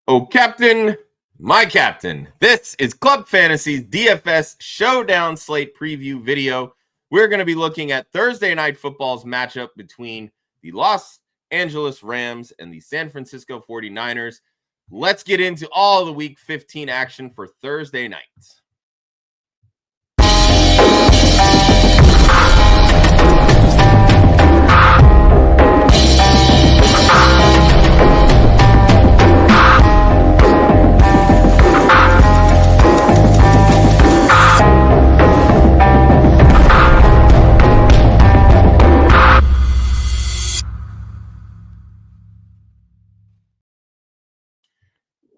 Oh, Captain, my Captain. This is Club Fantasy's DFS Showdown slate preview video. We're going to be looking at Thursday Night Football's matchup between the Los Angeles Rams and the San Francisco 49ers. Let's get into all the Week 15 action for Thursday night.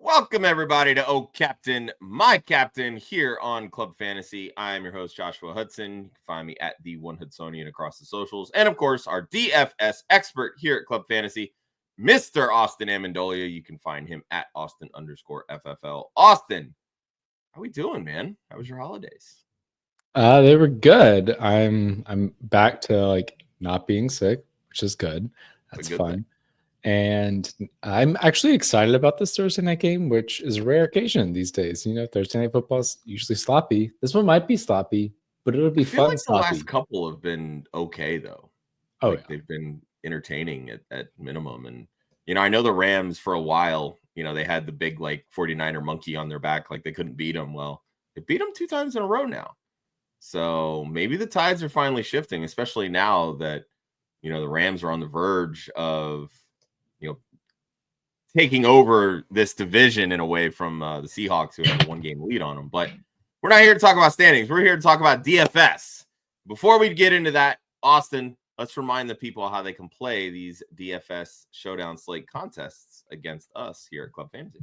Welcome, everybody, to Oh Captain, my Captain, here on Club Fantasy. I am your host, Joshua Hudson. You can find me at the One Hudsonian across the socials. And, of course, our DFS expert here at Club Fantasy, Mr. Austin Amandolia. You can find him at Austin_FFL. Austin, how we doing, man? How was your holidays? They were good. I'm back to not being sick, which is good. That's fun. Thing. And I'm actually excited about this Thursday night game, which is a rare occasion these days. You know, Thursday night football is usually sloppy. This one might be sloppy, but it'll be fun. The last couple have been okay, though. Oh, yeah. They've been entertaining at minimum. And, you know, I know the Rams for a while, you know, they had the big 49er monkey on their back, they couldn't beat them. Well, they beat them 2 times in a row now. So maybe the tides are finally shifting, especially now that, you know, the Rams are on the verge of, taking over this division in a way from the Seahawks, who have a 1-game lead on them. But we're not here to talk about standings. We're here to talk about DFS. Before we get into that, Austin, let's remind the people how they can play these DFS Showdown slate contests against us here at Club Fantasy.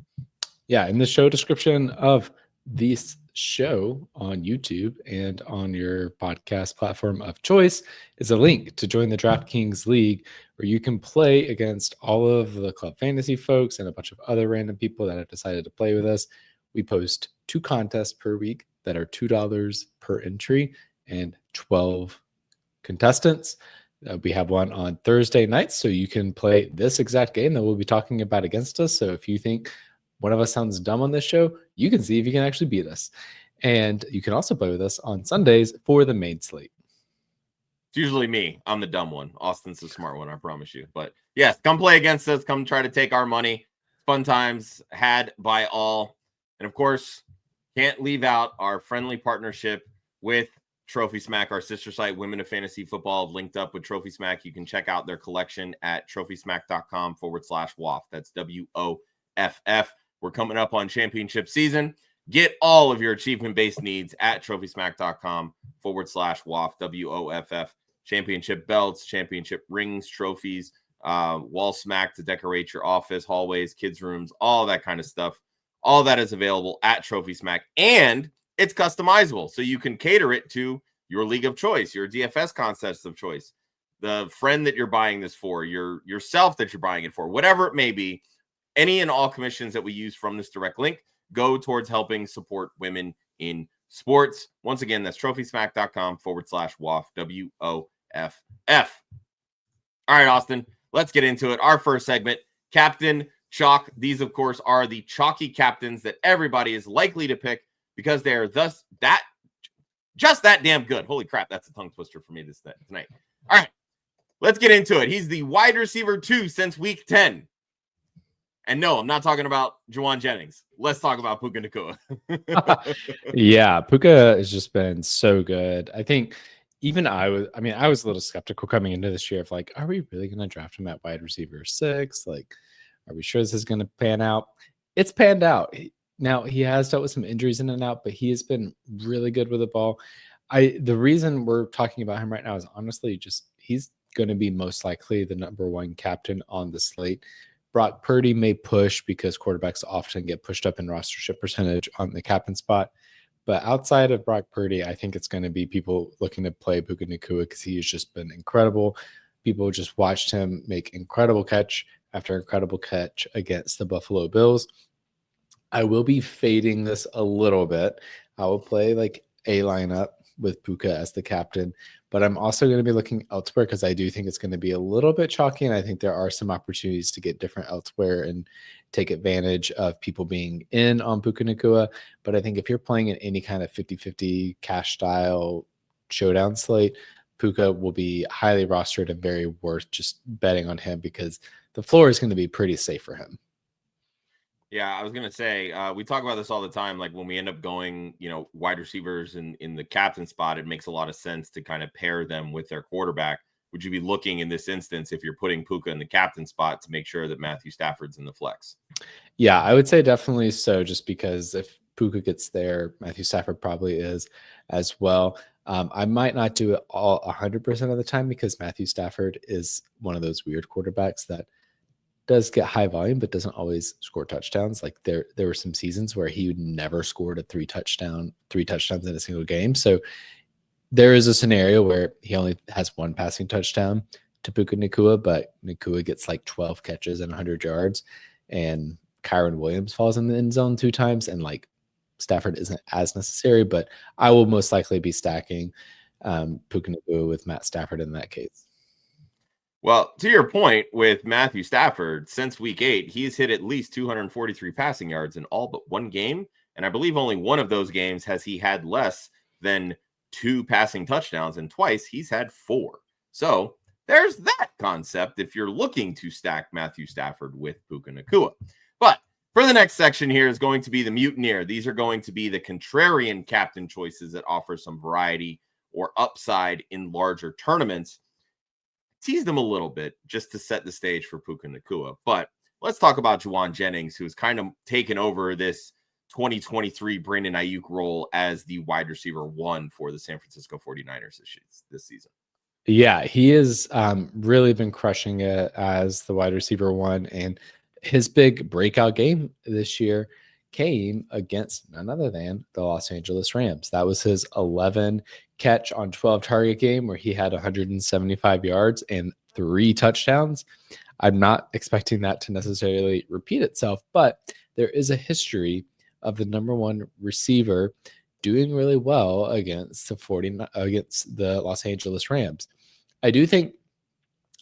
Yeah, in the show description of this show on YouTube and on your podcast platform of choice is a link to join the DraftKings League, where you can play against all of the Club Fantasy folks and a bunch of other random people that have decided to play with us. We post 2 contests per week that are $2 per entry and 12 contestants. We have one on Thursday nights, so you can play this exact game that we'll be talking about against us. So if you think one of us sounds dumb on this show, you can see if you can actually beat us. And you can also play with us on Sundays for the main slate. It's usually me. I'm the dumb one. Austin's the smart one, I promise you. But yes, come play against us. Come try to take our money. Fun times had by all. And of course, can't leave out our friendly partnership with Trophy Smack, our sister site. Women of Fantasy Football have linked up with Trophy Smack. You can check out their collection at trophysmack.com/WOFF. That's WOFF. We're coming up on championship season. Get all of your achievement-based needs at trophysmack.com/WOFF, WOFF. Championship belts, championship rings, trophies, wall smack to decorate your office, hallways, kids' rooms, all that kind of stuff. All that is available at Trophy Smack, and it's customizable, so you can cater it to your league of choice, your DFS contest of choice, the friend that you're buying this for, yourself that you're buying it for, whatever it may be. Any and all commissions that we use from this direct link go towards helping support women in sports. Once again, that's trophysmack.com/WOFF, WOFF. All right, Austin, let's get into it. Our first segment, Captain Chalk. These, of course, are the chalky captains that everybody is likely to pick because they are just that damn good. Holy crap, that's a tongue twister for me tonight. All right, let's get into it. He's the wide receiver 2 since week 10. And no, I'm not talking about Juwan Jennings. Let's talk about Puka Nacua. Yeah, Puka has just been so good. I think even I was a little skeptical coming into this year of are we really going to draft him at wide receiver 6? Are we sure this is going to pan out? It's panned out. Now, he has dealt with some injuries in and out, but he has been really good with the ball. The reason we're talking about him right now is honestly just he's going to be most likely the number 1 captain on the slate. Brock Purdy may push because quarterbacks often get pushed up in rostership percentage on the captain spot. But outside of Brock Purdy, I think it's going to be people looking to play Puka Nacua because he has just been incredible. People just watched him make incredible catch after incredible catch against the Buffalo Bills. I will be fading this a little bit. I will play a lineup with Puka as the captain, but I'm also going to be looking elsewhere because I do think it's going to be a little bit chalky, and I think there are some opportunities to get different elsewhere take advantage of people being in on Puka Nacua. But I think if you're playing in any kind of 50-50 cash style showdown slate, Puka will be highly rostered and very worth just betting on him because the floor is going to be pretty safe for him. Yeah, I was going to say, we talk about this all the time. Like when we end up going, wide receivers in the captain spot, it makes a lot of sense to kind of pair them with their quarterback. Would you be looking in this instance, if you're putting Puka in the captain spot, to make sure that Matthew Stafford's in the flex? Yeah, I would say definitely so, just because if Puka gets there, Matthew Stafford probably is as well. I might not do it all 100% of the time because Matthew Stafford is one of those weird quarterbacks that does get high volume, but doesn't always score touchdowns. Like there were some seasons where he never scored three touchdowns in a single game. So there is a scenario where he only has one passing touchdown to Puka Nacua, but Nacua gets like 12 catches and 100 yards, and Kyron Williams falls in the end zone 2 times, and like Stafford isn't as necessary. But I will most likely be stacking Puka Nacua with Matt Stafford in that case. Well, to your point with Matthew Stafford, since week 8, he's hit at least 243 passing yards in all but one game. And I believe only one of those games has he had less than 2 passing touchdowns, and twice he's had 4. So there's that concept if you're looking to stack Matthew Stafford with Puka Nacua. But for the next section here is going to be the Mutineer. These are going to be the Contrarian Captain choices that offer some variety or upside in larger tournaments. Tease them a little bit just to set the stage for Puka Nacua. But let's talk about Juwan Jennings, who's kind of taken over this 2023 Brandon Ayuk role as the wide receiver 1 for the San Francisco 49ers this season. Yeah, he has really been crushing it as the wide receiver 1. And his big breakout game this year came against none other than the Los Angeles Rams. That was his 11 catch on 12 target game where he had 175 yards and 3 touchdowns. I'm not expecting that to necessarily repeat itself, but there is a history of the number 1 receiver doing really well against the Los Angeles Rams. I do think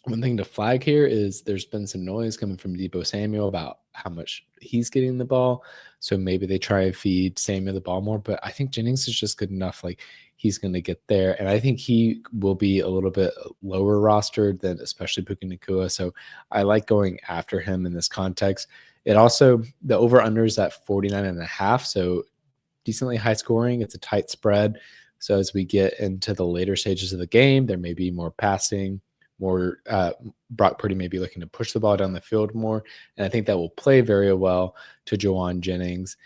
one thing to flag here is there's been some noise coming from Deebo Samuel about how much he's getting the ball. So maybe they try and feed Samuel the ball more, but I think Jennings is just good enough. Like he's going to get there. And I think he will be a little bit lower rostered than especially Puka Nacua. So I like going after him in this context. It also, the over-under is at 49.5. So decently high scoring. It's a tight spread. So as we get into the later stages of the game, there may be more passing, more Brock Purdy may be looking to push the ball down the field more. And I think that will play very well to Juwan Jennings.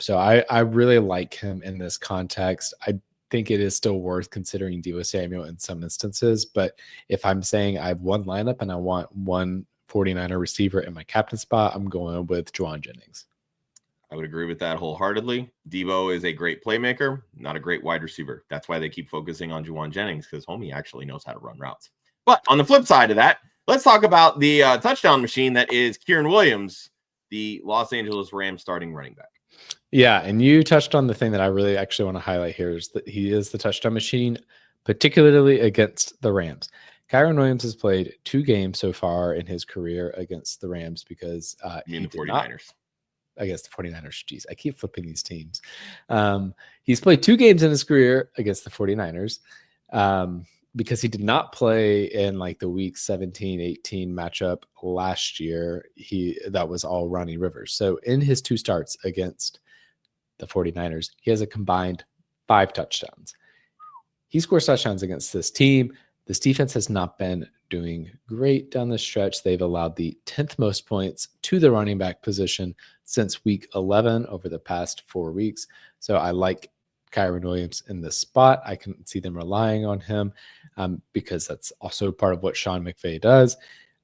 So I really like him in this context. I think it is still worth considering Deebo Samuel in some instances. But if I'm saying I have one lineup and I want one 49er receiver in my captain spot, I'm going with Juwan Jennings. I would agree with that wholeheartedly. Deebo is a great playmaker, not a great wide receiver. That's why they keep focusing on Juwan Jennings, because homie actually knows how to run routes. But on the flip side of that, let's talk about the touchdown machine that is Kyren Williams, the Los Angeles Rams starting running back. Yeah, and you touched on the thing that I really actually want to highlight here is that he is the touchdown machine, particularly against the Rams. Kyren Williams has played 2 games so far in his career against the Rams because the 49ers. Against the 49ers. Jeez, I keep flipping these teams. He's played 2 games in his career against the 49ers because he did not play in like the week 17-18 matchup last year. That was all Ronnie Rivers. So in his 2 starts against the 49ers, he has a combined 5 touchdowns. He scores touchdowns against this team. This defense has not been doing great down the stretch. They've allowed the 10th most points to the running back position since week 11 over the past 4 weeks. So I like Kyren Williams in this spot. I can see them relying on him because that's also part of what Sean McVay does.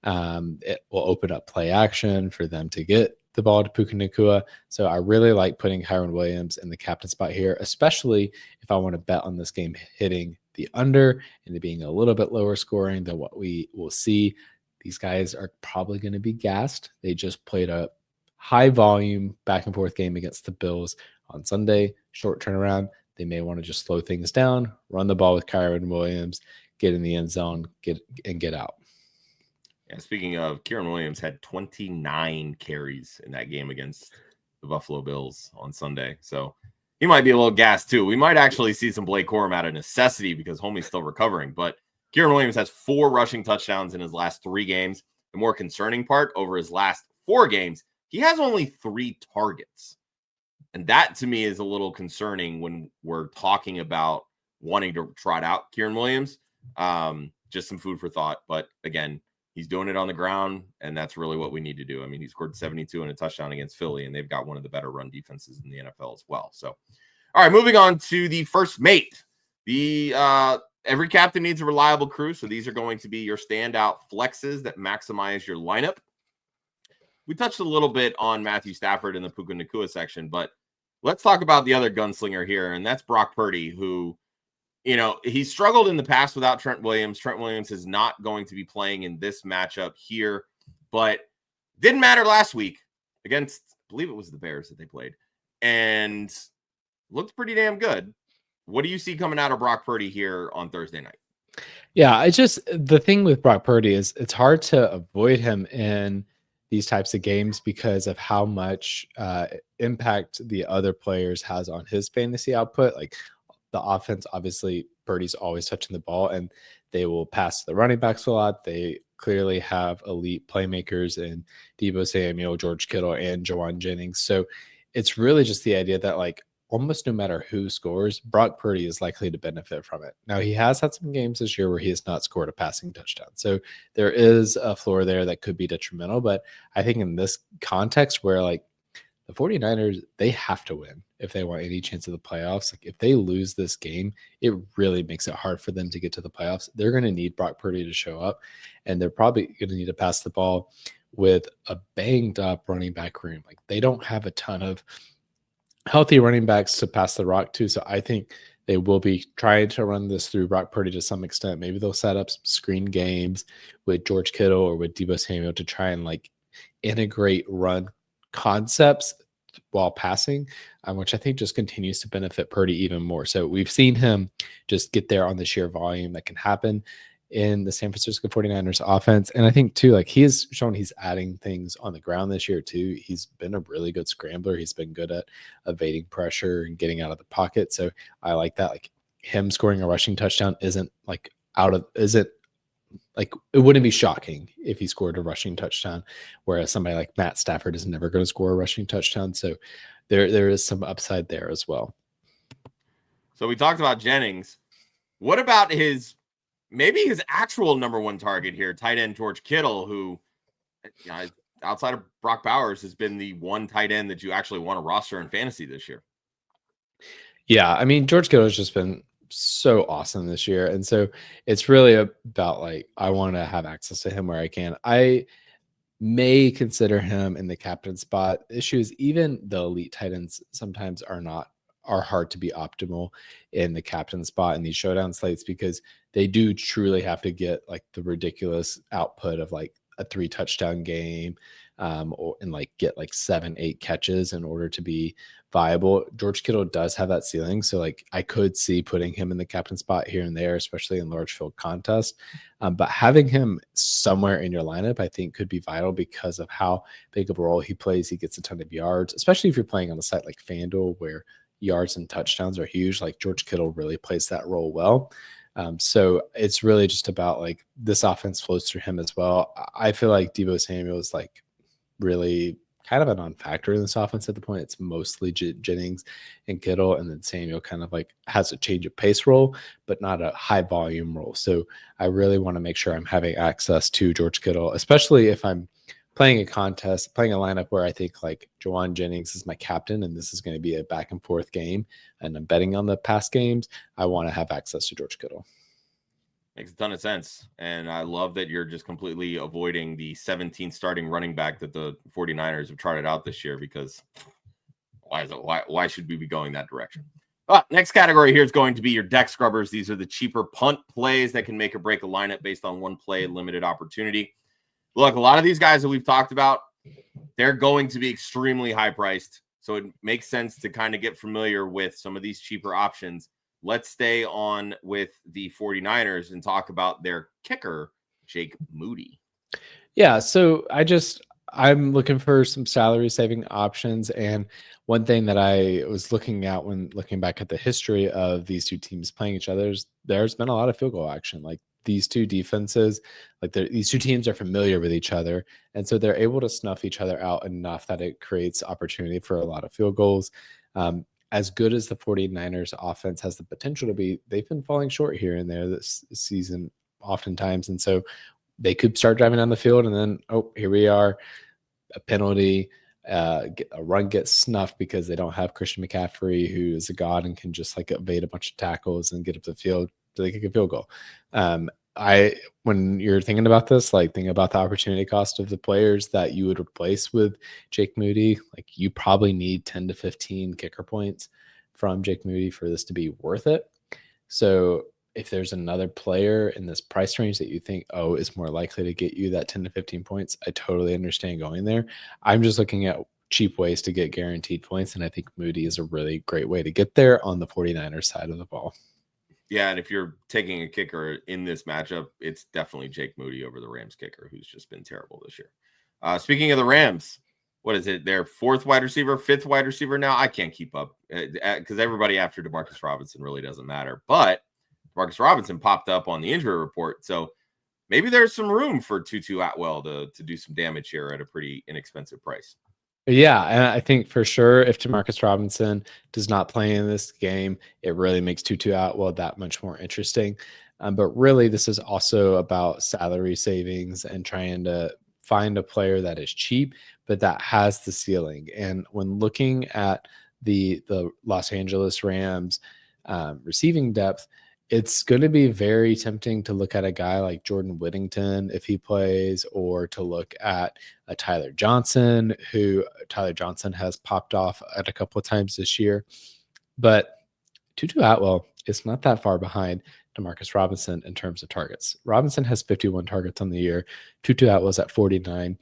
It will open up play action for them to get the ball to Puka Nacua. So I really like putting Kyren Williams in the captain spot here, especially if I want to bet on this game hitting the under and it being a little bit lower scoring than what we will see. These guys are probably going to be gassed. They just played a high volume back and forth game against the Bills on Sunday, short turnaround. They may want to just slow things down, run the ball with Kyren Williams, get in the end zone, get out. Yeah, speaking of, Kieran Williams had 29 carries in that game against the Buffalo Bills on Sunday. So he might be a little gassed too. We might actually see some Blake Corum out of necessity because homie's still recovering. But Kieran Williams has 4 rushing touchdowns in his last 3 games. The more concerning part, over his last 4 games, he has only 3 targets. And that to me is a little concerning when we're talking about wanting to trot out Kieran Williams. Just some food for thought. But again, he's doing it on the ground, and that's really what we need to do. I mean, he scored 72 and a touchdown against Philly, and they've got one of the better run defenses in the NFL as well. So, all right, moving on to the first mate. Every captain needs a reliable crew, so these are going to be your standout flexes that maximize your lineup. We touched a little bit on Matthew Stafford in the Puka Nacua section, but let's talk about the other gunslinger here, and that's Brock Purdy, who, he struggled in the past without Trent Williams. Trent Williams is not going to be playing in this matchup here, but didn't matter last week against, I believe it was the Bears that they played, and looked pretty damn good. What do you see coming out of Brock Purdy here on Thursday night? Yeah, the thing with Brock Purdy is it's hard to avoid him in these types of games because of how much impact the other players has on his fantasy output. Like the offense, obviously, Purdy's always touching the ball, and they will pass to the running backs a lot. They clearly have elite playmakers in Deebo Samuel, George Kittle, and Jawan Jennings. So it's really just the idea that, like, almost no matter who scores, Brock Purdy is likely to benefit from it. Now, he has had some games this year where he has not scored a passing touchdown. So there is a floor there that could be detrimental. But I think in this context where, like, the 49ers, they have to win if they want any chance of the playoffs. Like, if they lose this game, it really makes it hard for them to get to the playoffs. They're going to need Brock Purdy to show up, and they're probably going to need to pass the ball with a banged up running back room. Like, they don't have a ton of healthy running backs to pass the rock to. So I think they will be trying to run this through Brock Purdy to some extent. Maybe they'll set up some screen games with George Kittle or with Deebo Samuel to try and, like, integrate run concepts while passing, which I think just continues to benefit Purdy even more. So we've seen him just get there on the sheer volume that can happen in the San Francisco 49ers offense. And I think too, like, he has shown he's adding things on the ground this year too. He's been a really good scrambler. He's been good at evading pressure and getting out of the pocket. So I like that. Like, him scoring a rushing touchdown isn't like like, it wouldn't be shocking if he scored a rushing touchdown, whereas somebody like Matt Stafford is never going to score a rushing touchdown. So there is some upside there as well. So we talked about Jennings. What about maybe his actual number one target here, tight end George Kittle, who, outside of Brock Bowers, has been the one tight end that you actually want to roster in fantasy this year? Yeah, I mean, George Kittle has just been so awesome this year. And so it's really about, like, I want to have access to him where I can. I may consider him in the captain spot. Issues, even the elite tight ends sometimes are hard to be optimal in the captain spot in these showdown slates because they do truly have to get, like, the ridiculous output of, like, a 3 touchdown game and like get like 7-8 catches in order to be viable. George Kittle does have that ceiling. So, like, I could see putting him in the captain spot here and there, especially in large field contests. But having him somewhere in your lineup, I think, could be vital because of how big of a role he plays. He gets a ton of yards, especially if you're playing on a site like FanDuel where yards and touchdowns are huge. Like, George Kittle really plays that role well. So it's really just about, like, this offense flows through him as well. I feel like Deebo Samuel is, like, really kind of a non-factor in this offense at the point. It's mostly Jennings and Kittle, and then Samuel kind of, like, has a change of pace role, but not a high volume role. So I really want to make sure I'm having access to George Kittle, especially if I'm playing a contest, playing a lineup where I think, like, Jawan Jennings is my captain and this is going to be a back and forth game and I'm betting on the past games. I want to have access to George Kittle. Makes a ton of sense. And I love that you're just completely avoiding the 17th starting running back that the 49ers have trotted out this year, because why should we be going that direction? Next category here is going to be your deck scrubbers. These are the cheaper punt plays that can make or break a lineup based on one play, limited opportunity. Look, a lot of these guys that we've talked about, they're going to be extremely high priced. So it makes sense to kind of get familiar with some of these cheaper options. Let's stay on with the 49ers and talk about their kicker, Jake Moody. Yeah, so I'm looking for some salary saving options. And one thing that I was looking at when looking back at the history of these two teams playing each other, there's been a lot of field goal action. Like these two defenses, these two teams are familiar with each other. And so they're able to snuff each other out enough that it creates opportunity for a lot of field goals. As good as the 49ers offense has the potential to be, they've been falling short here and there this season oftentimes. And so they could start driving down the field and then, oh, here we are, a penalty, a run gets snuffed because they don't have Christian McCaffrey, who is a god and can just like evade a bunch of tackles and get up the field so they kick a field goal. When you're thinking about this, like think about the opportunity cost of the players that you would replace with Jake Moody. Like you probably need 10 to 15 kicker points from Jake Moody for this to be worth it. So if there's another player in this price range that you think, oh, is more likely to get you that 10 to 15 points, I totally understand going there. I'm just looking at cheap ways to get guaranteed points, and I think Moody is a really great way to get there on the 49ers side of the ball. Yeah, and if you're taking a kicker in this matchup, it's definitely Jake Moody over the Rams kicker, who's just been terrible this year. Speaking of the Rams, what is it? Their fourth wide receiver, fifth wide receiver now? I can't keep up because everybody after Demarcus Robinson really doesn't matter. But Demarcus Robinson popped up on the injury report, so maybe there's some room for Tutu Atwell to do some damage here at a pretty inexpensive price. Yeah, and I think for sure if Demarcus Robinson does not play in this game, it really makes Tutu Atwell that much more interesting. But really, this is also about salary savings and trying to find a player that is cheap, but that has the ceiling. And when looking at the Los Angeles Rams receiving depth, it's going to be very tempting to look at a guy like Jordan Whittington if he plays, or to look at a Tyler Johnson, who Tyler Johnson has popped off at a couple of times this year. But Tutu Atwell is not that far behind Demarcus Robinson in terms of targets. Robinson has 51 targets on the year. Tutu Atwell's at 49.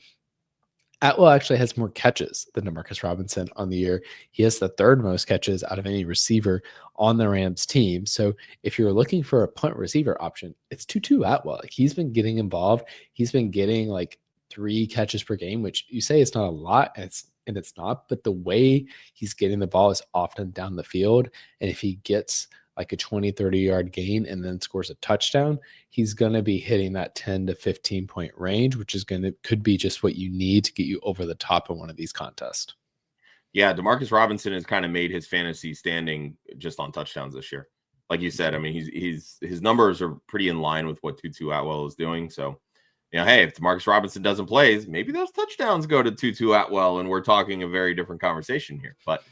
Atwell actually has more catches than Demarcus Robinson on the year. He has the third most catches out of any receiver on the Rams team. So if you're looking for a punt receiver option, it's Tutu Atwell. Like he's been getting involved. He's been getting like 3 catches per game, which you say it's not a lot, and it's not. But the way he's getting the ball is often down the field, and if he gets like a 20, 30-yard gain and then scores a touchdown, he's going to be hitting that 10 to 15 point range, which is could be just what you need to get you over the top in one of these contests. Yeah, Demarcus Robinson has kind of made his fantasy standing just on touchdowns this year. Like you said, I mean, his numbers are pretty in line with what Tutu Atwell is doing. So, hey, if Demarcus Robinson doesn't play, maybe those touchdowns go to Tutu Atwell, and we're talking a very different conversation here. But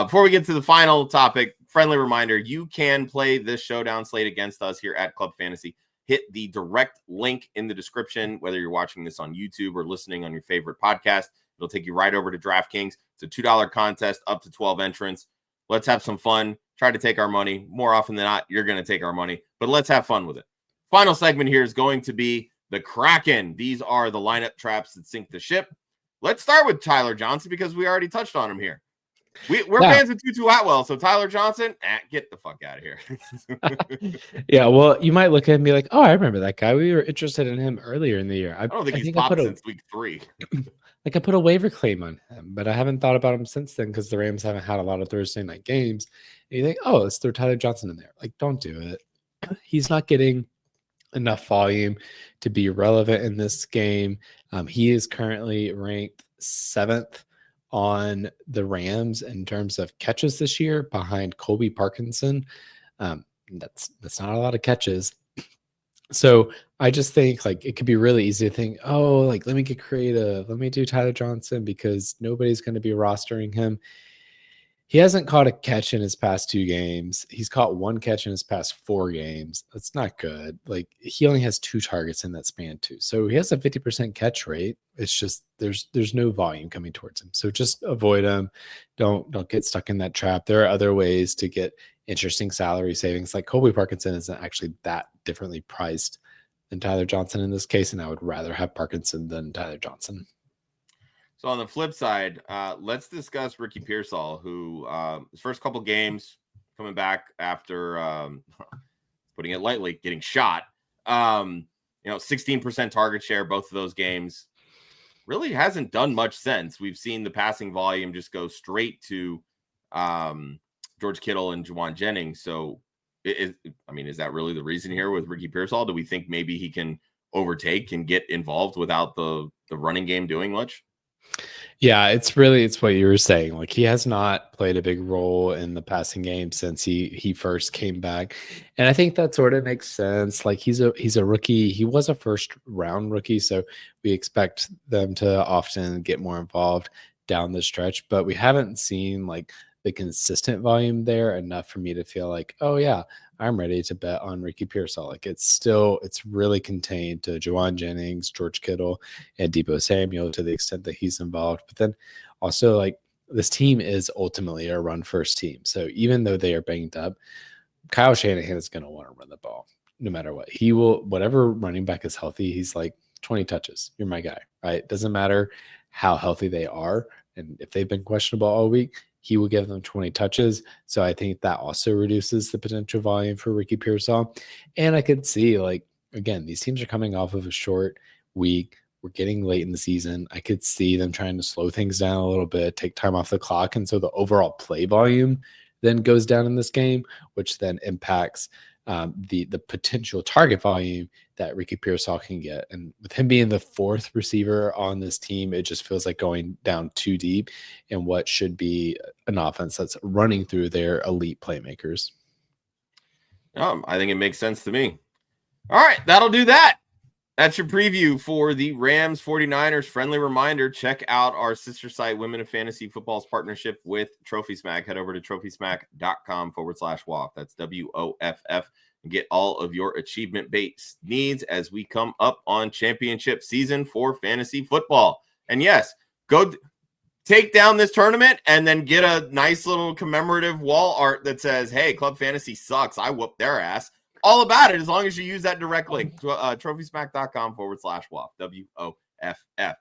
before we get to the final topic, friendly reminder, you can play this showdown slate against us here at Club Fantasy. Hit the direct link in the description, whether you're watching this on YouTube or listening on your favorite podcast. It'll take you right over to DraftKings. It's a $2 contest, up to 12 entrants. Let's have some fun. Try to take our money. More often than not, you're going to take our money, but let's have fun with it. Final segment here is going to be the Kraken. These are the lineup traps that sink the ship. Let's start with Tyler Johnson because we already touched on him here. We're fans of Tutu Atwell, so Tyler Johnson, get the fuck out of here. Yeah, well, you might look at him and be like, oh, I remember that guy. We were interested in him earlier in the year. I don't think he's popped since week 3. Like I put a waiver claim on him, but I haven't thought about him since then because the Rams haven't had a lot of Thursday night games. And you think, oh, let's throw Tyler Johnson in there. Like, don't do it. He's not getting enough volume to be relevant in this game. He is currently ranked 7th on the Rams in terms of catches this year, behind Colby Parkinson. That's not a lot of catches. So I just think like it could be really easy to think, oh, like let me get creative. Let me do Tyler Johnson because nobody's going to be rostering him. He hasn't caught a catch in his past 2 games. He's caught 1 catch in his past 4 games. That's not good. Like he only has 2 targets in that span too. So he has a 50% catch rate. It's just there's no volume coming towards him. So just avoid him. Don't get stuck in that trap. There are other ways to get interesting salary savings. Like Colby Parkinson isn't actually that differently priced than Tyler Johnson in this case, and I would rather have Parkinson than Tyler Johnson. So on the flip side, let's discuss Ricky Pearsall, who his first couple games coming back after, putting it lightly, getting shot. 16% target share, both of those games. Really hasn't done much sense. We've seen the passing volume just go straight to George Kittle and Juwan Jennings. So, is that really the reason here with Ricky Pearsall? Do we think maybe he can overtake and get involved without the running game doing much? Yeah, it's what you were saying. Like, he has not played a big role in the passing game since he first came back. And I think that sort of makes sense. Like, he's a rookie. He was a first round rookie, so we expect them to often get more involved down the stretch, but we haven't seen like the consistent volume there enough for me to feel like, oh yeah, I'm ready to bet on Ricky Pearsall. Like, it's really contained to Juwan Jennings, George Kittle, and Deebo Samuel to the extent that he's involved. But then also, like, this team is ultimately a run first team. So even though they are banged up, Kyle Shanahan is going to want to run the ball no matter what. He will, whatever running back is healthy, he's like 20 touches. You're my guy, right? Doesn't matter how healthy they are. And if they've been questionable all week, he will give them 20 touches. So I think that also reduces the potential volume for Ricky Pearsall. And I could see, like, again, these teams are coming off of a short week. We're getting late in the season. I could see them trying to slow things down a little bit, take time off the clock. And so the overall play volume then goes down in this game, which then impacts the potential target volume that Ricky Pearsall can get. And with him being the fourth receiver on this team, it just feels like going down too deep in what should be an offense that's running through their elite playmakers. I think it makes sense to me. All right, that'll do that. That's your preview for the Rams 49ers. Friendly reminder, check out our sister site, Women in Fantasy Football's partnership with Trophy Smack. Head over to trophysmack.com/WOFF. That's WOFF. And get all of your achievement-based needs as we come up on championship season for fantasy football. And yes, go take down this tournament and then get a nice little commemorative wall art that says, hey, Club Fantasy sucks. I whooped their ass. All about it, as long as you use that direct link, trophysmack.com/WOFF, WOFF.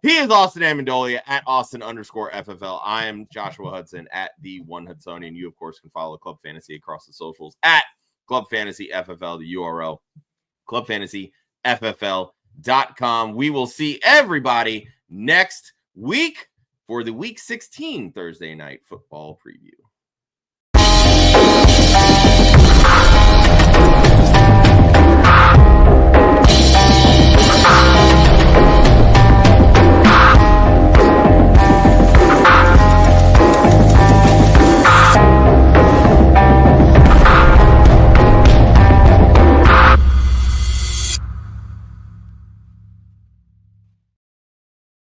He is Austin Amandolia at Austin_FFL. I am Joshua Hudson at the One Hudsonian. You, of course, can follow Club Fantasy across the socials at Club Fantasy FFL, the URL, clubfantasyffl.com. We will see everybody next week for the Week 16 Thursday night football preview.